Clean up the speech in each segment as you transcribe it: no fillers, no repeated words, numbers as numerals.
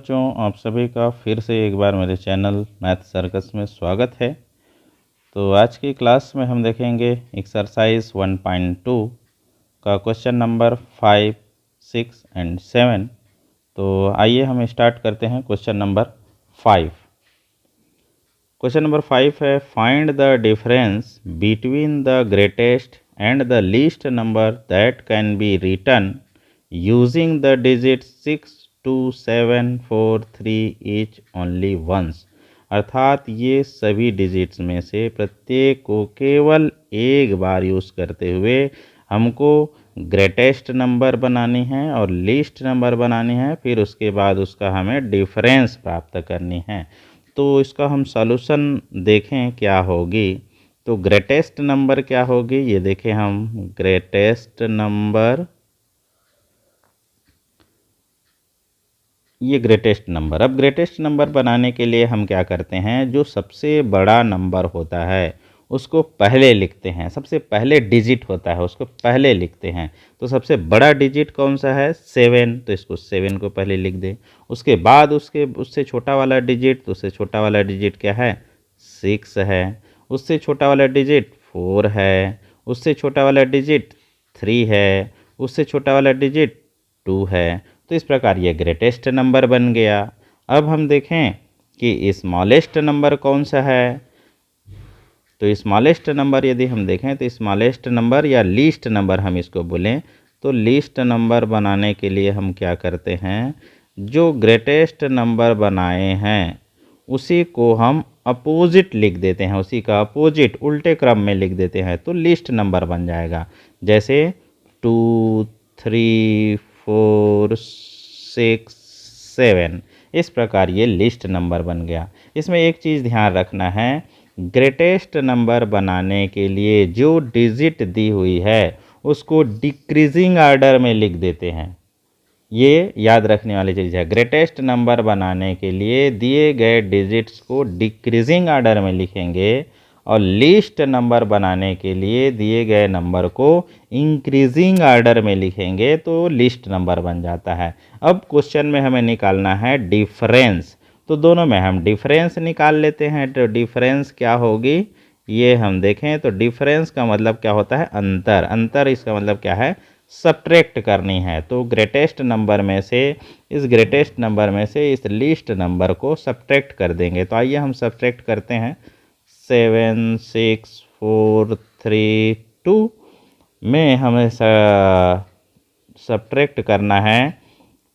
बच्चों, आप सभी का फिर से एक बार मेरे चैनल मैथ सर्कस में स्वागत है। तो आज की क्लास में हम देखेंगे एक्सरसाइज 1.2 का क्वेश्चन नंबर 5, 6 एंड 7। तो आइए हम स्टार्ट करते हैं क्वेश्चन नंबर 5। क्वेश्चन नंबर 5 है, find the difference between the greatest and the least number that can be written using the digit 6, 2, 7, 4, 3 each only once. अर्थात ये सभी डिजिट्स में से प्रत्येक को केवल एक बार यूज़ करते हुए हमको ग्रेटेस्ट नंबर बनानी है और लीस्ट नंबर बनानी है, फिर उसके बाद उसका हमें डिफरेंस प्राप्त करनी है। तो इसका हम सॉल्यूशन देखें क्या होगी। तो ग्रेटेस्ट नंबर क्या होगी, ये देखें हम। ग्रेटेस्ट नंबर, ये ग्रेटेस्ट नंबर। अब ग्रेटेस्ट नंबर बनाने के लिए हम क्या करते हैं, जो सबसे बड़ा नंबर होता है उसको पहले लिखते हैं। सबसे पहले डिजिट होता है उसको पहले लिखते हैं। तो सबसे बड़ा डिजिट कौन सा है, 7, तो इसको 7 को पहले लिख दें। उसके बाद उससे छोटा वाला डिजिट, तो उससे छोटा वाला डिजिट क्या है, 6 है। उससे छोटा वाला डिजिट 4 है। उससे छोटा वाला डिजिट 3 है। उससे छोटा वाला डिजिट 2 है। तो इस प्रकार ये ग्रेटेस्ट नंबर बन गया। अब हम देखें कि स्मॉलेस्ट नंबर कौन सा है। तो स्मॉलेस्ट नंबर यदि हम देखें तो स्मॉलेस्ट नंबर या लीस्ट नंबर हम इसको बोलें, तो लीस्ट नंबर बनाने के लिए हम क्या करते हैं, जो ग्रेटेस्ट नंबर बनाए हैं उसी को हम अपोजिट लिख देते हैं, उसी का अपोजिट उल्टे क्रम में लिख देते हैं, तो लीस्ट नंबर बन जाएगा। जैसे 2, 3, 4, 6, 7, इस प्रकार ये लिस्ट नंबर बन गया। इसमें एक चीज़ ध्यान रखना है, ग्रेटेस्ट नंबर बनाने के लिए जो डिजिट दी हुई है उसको डिक्रीजिंग ऑर्डर में लिख देते हैं। ये याद रखने वाली चीज़ है। ग्रेटेस्ट नंबर बनाने के लिए दिए गए डिजिट्स को डिक्रीजिंग ऑर्डर में लिखेंगे और लीस्ट नंबर बनाने के लिए दिए गए नंबर को इंक्रीजिंग ऑर्डर में लिखेंगे, तो लिस्ट नंबर बन जाता है। अब क्वेश्चन में हमें निकालना है डिफरेंस, तो दोनों में हम डिफरेंस निकाल लेते हैं। तो डिफरेंस क्या होगी ये हम देखें। तो डिफरेंस का मतलब क्या होता है, अंतर। अंतर इसका मतलब क्या है, सब्ट्रैक्ट करनी है। तो ग्रेटेस्ट नंबर में से, इस ग्रेटेस्ट नंबर में से इस लीस्ट नंबर को सब्ट्रैक्ट कर देंगे। तो आइए हम सब्ट्रैक्ट करते हैं। 7, 6, 4, 3, 2 में हमें सब्ट्रैक्ट करना है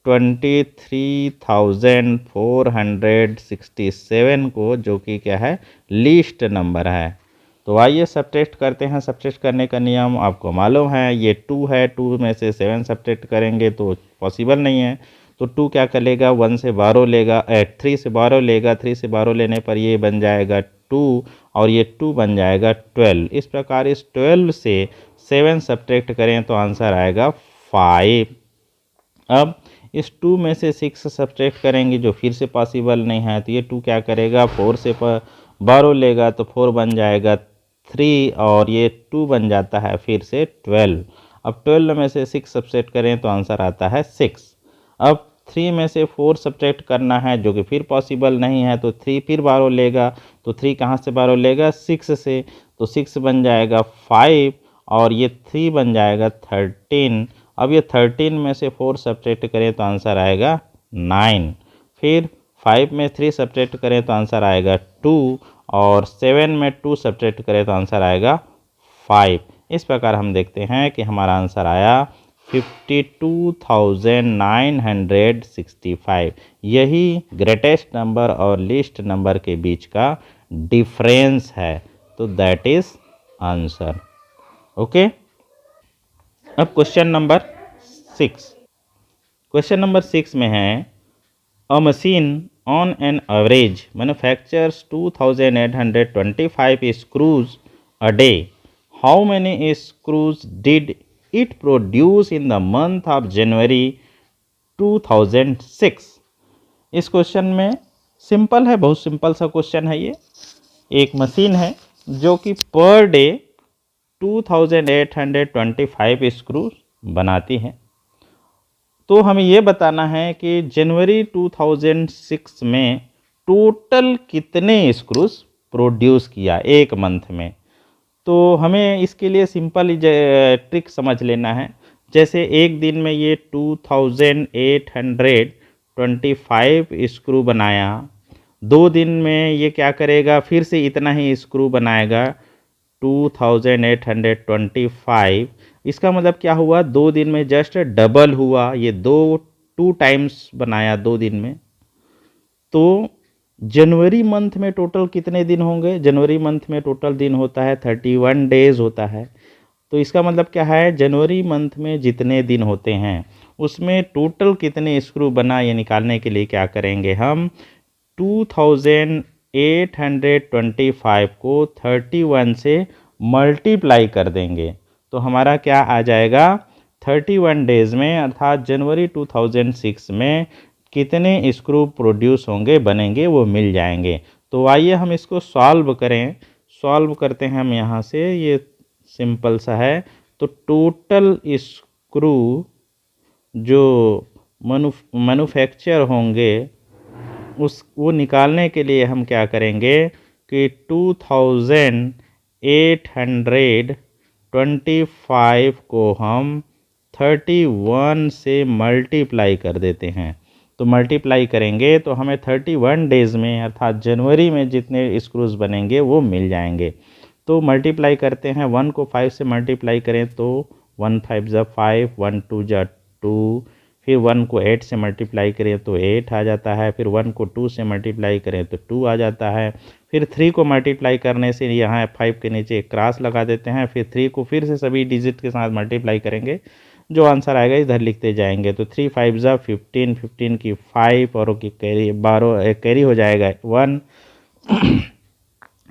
23,467 को, जो कि क्या है, लीस्ट नंबर है। तो आइए सब्ट्रैक्ट करते हैं। सब्ट्रैक्ट करने का नियम आपको मालूम है, ये 2 है, 2 में से 7 सब्ट्रैक्ट करेंगे तो पॉसिबल नहीं है। तो 2 क्या करेगा, 1 से 12 लेगा, 3 से 12 लेगा। 3 से 12 लेने पर ये बन जाएगा 2 और ये 2 बन जाएगा 12। इस प्रकार इस 12 से 7 सब्ट्रैक्ट करें तो आंसर आएगा 5। अब इस 2 में से 6 सब्ट्रैक्ट करेंगे जो फिर से पॉसिबल नहीं है, तो ये 2 क्या करेगा, 4 से 12 लेगा तो 4 बन जाएगा 3 और ये 2 बन जाता है फिर से 12। अब 12 में से 6 सब्ट्रैक्ट करें तो आंसर आता है 6। अब 3 में से 4 सब्ट्रैक्ट करना है जो कि फिर पॉसिबल नहीं है, तो 3 फिर 12 लेगा। तो 3 कहाँ से 12 लेगा, 6 से, तो 6 बन जाएगा 5 और ये 3 बन जाएगा 13। अब ये 13 में से 4 सब्ट्रैक्ट करें तो आंसर आएगा 9। फिर 5 में 3 सब्ट्रैक्ट करें तो आंसर आएगा 2 और 7 में 2 सब्ट्रैक्ट करें तो आंसर आएगा 5। इस प्रकार हम देखते हैं कि हमारा आंसर आया 52,965। यही ग्रेटेस्ट नंबर और लीस्ट नंबर के बीच का डिफरेंस है। तो दैट इज आंसर। ओके। अब क्वेश्चन नंबर 6। क्वेश्चन नंबर 6 में है, a machine on an average manufactures 2,825 screws a day. How many screws did it produce in the month of January 2006। इस question में सिंपल है, बहुत simple सा question है ये। एक मशीन है जो कि पर डे 2,825 स्क्रू बनाती है। तो हमें ये बताना है कि जनवरी 2006 में टोटल कितने स्क्रूज प्रोड्यूस किया एक मंथ में। तो हमें इसके लिए सिंपल ट्रिक समझ लेना है। जैसे एक दिन में ये 2825 स्क्रू बनाया, 2 दिन में ये क्या करेगा, फिर से इतना ही स्क्रू बनाएगा 2825। इसका मतलब क्या हुआ, 2 दिन में जस्ट डबल हुआ, ये 2 टाइम्स बनाया 2 दिन में। तो जनवरी मंथ में टोटल कितने दिन होंगे, जनवरी मंथ में टोटल दिन होता है 31 डेज होता है। तो इसका मतलब क्या है, जनवरी मंथ में जितने दिन होते हैं उसमें टोटल कितने स्क्रू बना, ये निकालने के लिए क्या करेंगे हम, 2825 को 31 से मल्टीप्लाई कर देंगे। तो हमारा क्या आ जाएगा, 31 डेज में अर्थात जनवरी 2006 में कितने स्क्रू प्रोड्यूस होंगे, बनेंगे, वो मिल जाएंगे। तो आइए हम इसको सॉल्व करें। सॉल्व करते हैं हम यहाँ से, ये सिंपल सा है। तो टोटल स्क्रू जो मैन्युफैक्चर होंगे वो निकालने के लिए हम क्या करेंगे कि 2825 को हम 31 से मल्टीप्लाई कर देते हैं। तो मल्टीप्लाई करेंगे तो हमें 31 डेज़ में अर्थात जनवरी में जितने स्क्रूज बनेंगे वो मिल जाएंगे। तो मल्टीप्लाई करते हैं, 1 को 5 से मल्टीप्लाई करें तो 1 5 जा 5, 1 2 जा 2, फिर 1 को 8 से मल्टीप्लाई करें तो 8 आ जाता है, फिर 1 को 2 से मल्टीप्लाई करें तो 2 आ जाता है, फिर 3 को मल्टीप्लाई करने से यहाँ 5 के नीचे एक क्रॉस लगा देते हैं, फिर 3 को फिर से सभी डिजिट के साथ मल्टीप्लाई करेंगे, जो आंसर आएगा इधर लिखते जाएंगे। तो 3 5 जा 15, 15 की 5 और की कैरी 12, कैरी हो जाएगा 1,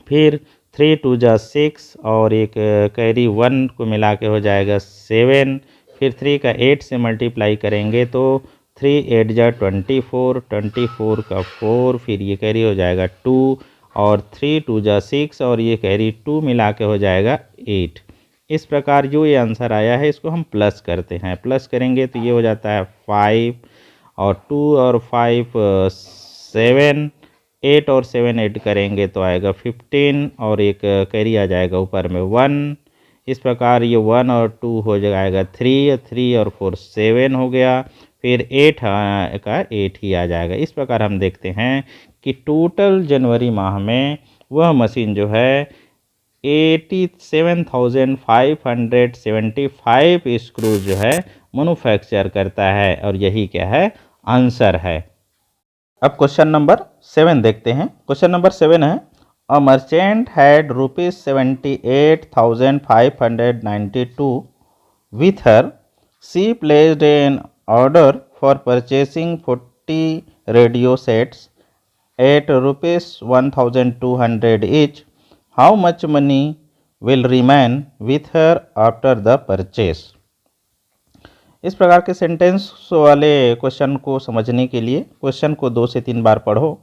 फिर 3 2 जा 6 और एक कैरी 1 को मिला के हो जाएगा 7, फिर 3 का 8 से मल्टीप्लाई करेंगे तो 3 8 जा 24, 24 का 4, फिर ये कैरी हो जाएगा 2 और 3 2 जा 6 और ये कैरी 2 मिला के हो जाएगा 8। इस प्रकार जो ये आंसर आया है इसको हम प्लस करते हैं, प्लस करेंगे तो ये हो जाता है 5 और 2 और 5 7, 8 और 7 ऐड करेंगे तो आएगा 15 और एक कैरी आ जाएगा ऊपर में 1। इस प्रकार ये 1 और 2 हो जाएगा 3, 3 और 4 7 हो गया, फिर 8 का 8 ही आ जाएगा। इस प्रकार हम देखते हैं कि टोटल जनवरी माह में वह मशीन जो है 87,575 स्क्रू जो है मैन्युफैक्चर करता है, और यही क्या है, आंसर है। अब क्वेश्चन नंबर 7 देखते हैं। क्वेश्चन नंबर 7 है, a merchant had ₹78,592 with her. She placed an order for purchasing 40 radio sets at ₹1,200 each. How much money will remain with her after the purchase? इस प्रकार के सेंटेंस वाले question को समझने के लिए क्वेश्चन को 2 से 3 बार पढ़ो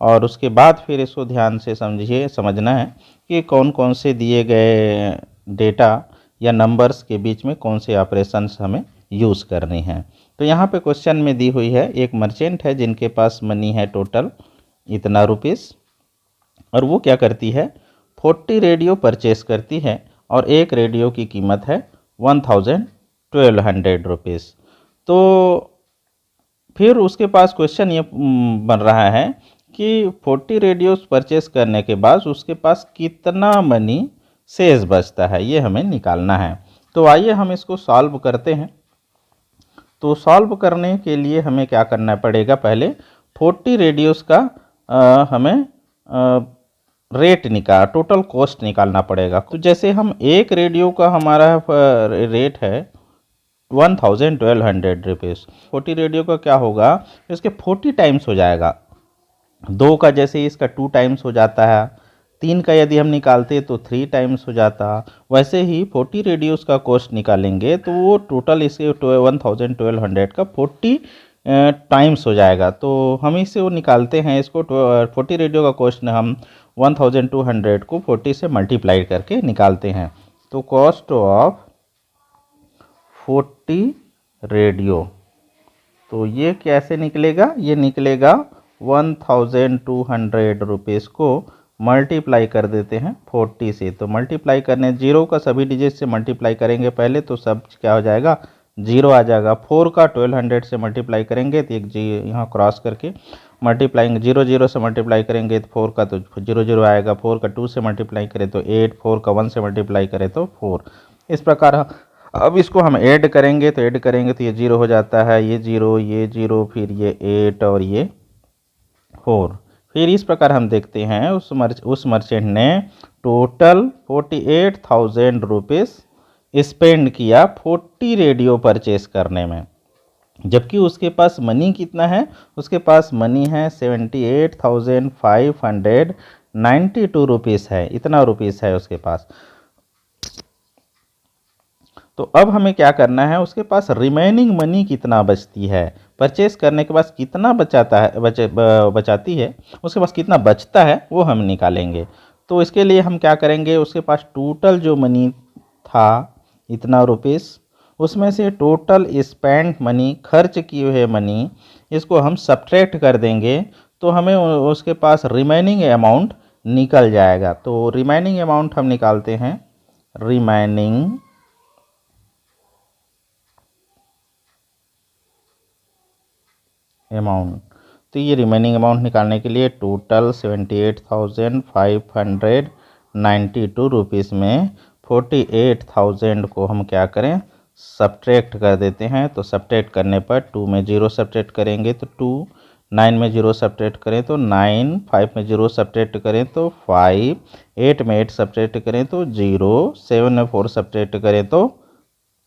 और उसके बाद फिर इसको ध्यान से समझिए। समझना है कि कौन कौन से दिए गए डेटा या नंबर्स के बीच में कौन से ऑपरेशंस हमें यूज़ करनी हैं। तो यहाँ पे क्वेश्चन में दी हुई है, एक मर्चेंट है जिनके पास मनी है टोटल इतना रुपीस, और वो क्या करती है, 40 रेडियो परचेस करती है और एक रेडियो की कीमत है 1,200 रुपीज़। तो फिर उसके पास क्वेश्चन ये बन रहा है कि 40 रेडियोस परचेस करने के बाद उसके पास कितना मनी शेष बचता है, ये हमें निकालना है। तो आइए हम इसको सॉल्व करते हैं। तो सॉल्व करने के लिए हमें क्या करना पड़ेगा, पहले 40 रेडियोस का हमें रेट टोटल कॉस्ट निकालना पड़ेगा। तो जैसे हम एक रेडियो का हमारा रेट है 1,200 रुपीज़, 40 रेडियो का क्या होगा, इसके 40 टाइम्स हो जाएगा। 2 का जैसे इसका 2 टाइम्स हो जाता है, 3 का यदि हम निकालते तो 3 टाइम्स हो जाता, वैसे ही 40 रेडियोस का कॉस्ट निकालेंगे तो वो टोटल इसके 1,200 का 40 टाइम्स हो जाएगा। तो हम इसे वो निकालते हैं, इसको 40 रेडियो का कॉस्ट हम 1,200 को 40 से मल्टीप्लाई करके निकालते हैं। तो कॉस्ट ऑफ 40 रेडियो तो ये कैसे निकलेगा, ये निकलेगा 1200 रुपीज़ को मल्टीप्लाई कर देते हैं 40 से। तो मल्टीप्लाई करने, जीरो का सभी डिजिट से मल्टीप्लाई करेंगे पहले, तो सब क्या हो जाएगा, जीरो आ जाएगा। 4 का 1200 से मल्टीप्लाई करेंगे तो एक जी यहाँ क्रॉस करके मल्टीप्लाइंग, 0 0 से मल्टीप्लाई करेंगे तो 4 का तो 0 0 आएगा। 4 का 2 से मल्टीप्लाई करें तो 8, 4 का 1 से मल्टीप्लाई करें तो 4। इस प्रकार अब इसको हम ऐड करेंगे तो ये 0 हो जाता है, ये 0, फिर ये 8 और ये 4। फिर इस प्रकार हम देखते हैं उस मर्चेंट ने टोटल 48,000 रुपीज़ स्पेंड किया 40 रेडियो परचेस करने में, जबकि उसके पास मनी कितना है, उसके पास मनी है 78,592 रुपीज़ है, इतना रुपीज़ है उसके पास। तो अब हमें क्या करना है, उसके पास रिमेनिंग मनी कितना बचती है, परचेस करने के बाद कितना बचाता है, बचाती है, उसके पास कितना बचता है वो हम निकालेंगे। तो इसके लिए हम क्या करेंगे, उसके पास टोटल जो मनी था इतना रुपीज़, उसमें से टोटल स्पेंड मनी, खर्च किए हुए मनी, इसको हम सब्ट्रैक्ट कर देंगे तो हमें उसके पास रिमेनिंग अमाउंट निकल जाएगा। तो रिमेनिंग अमाउंट हम निकालते हैं, रिमेनिंग अमाउंट। तो ये रिमेनिंग अमाउंट निकालने के लिए टोटल 78,592 रुपीज़ में 48,000 को हम क्या करें, सब्ट्रैक्ट कर देते हैं। तो सब्ट्रैक्ट करने पर 2 में 0 सब्ट्रैक्ट करेंगे तो 2, 9 में 0 सब्ट्रैक्ट करें तो 9, 5 में 0 सब्ट्रैक्ट करें तो 5, 8 में 8 सब्ट्रैक्ट करें तो 0, 7 में 4 सब्ट्रैक्ट करें तो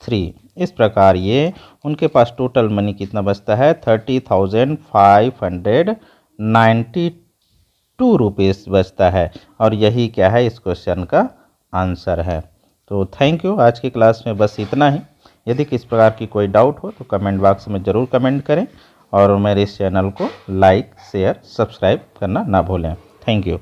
3। इस प्रकार ये उनके पास टोटल मनी कितना बचता है, 30,592 रुपीज़ बचता है। और यही क्या है, इस क्वेश्चन का आंसर है। तो थैंक यू, आज की क्लास में बस इतना ही। यदि किस प्रकार की कोई डाउट हो तो कमेंट बॉक्स में ज़रूर कमेंट करें और मेरे इस चैनल को लाइक, शेयर, सब्सक्राइब करना ना भूलें। Thank you.